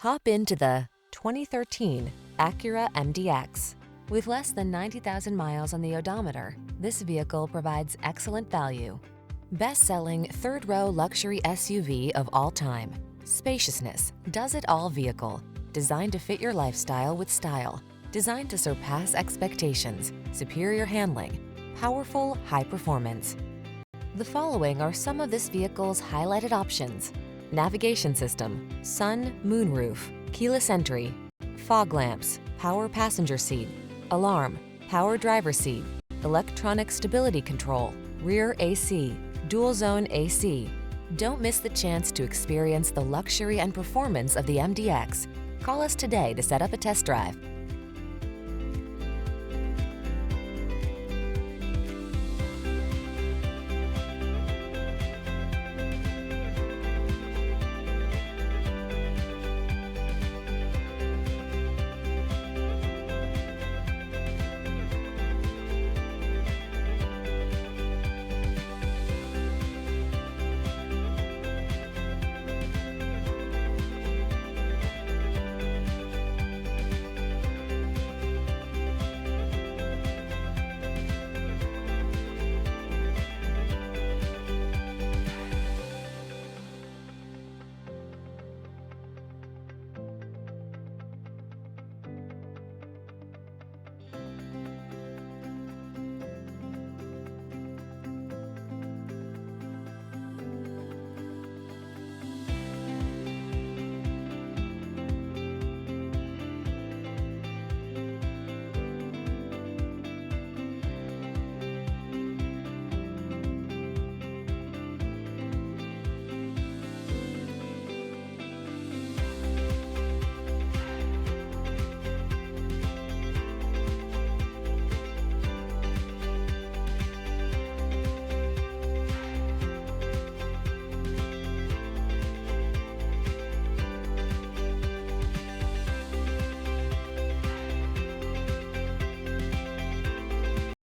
Hop into the 2013 Acura MDX. With less than 90,000 miles on the odometer, this vehicle provides excellent value. Best-selling third-row luxury SUV of all time. Spaciousness, does-it-all vehicle. Designed to fit your lifestyle with style. Designed to surpass expectations. Superior handling. Powerful, high performance. The following are some of this vehicle's highlighted options: navigation system, sun, moonroof, keyless entry, fog lamps, power passenger seat, alarm, power driver seat, electronic stability control, rear AC, dual zone AC. Don't miss the chance to experience the luxury and performance of the MDX. Call us today to set up a test drive.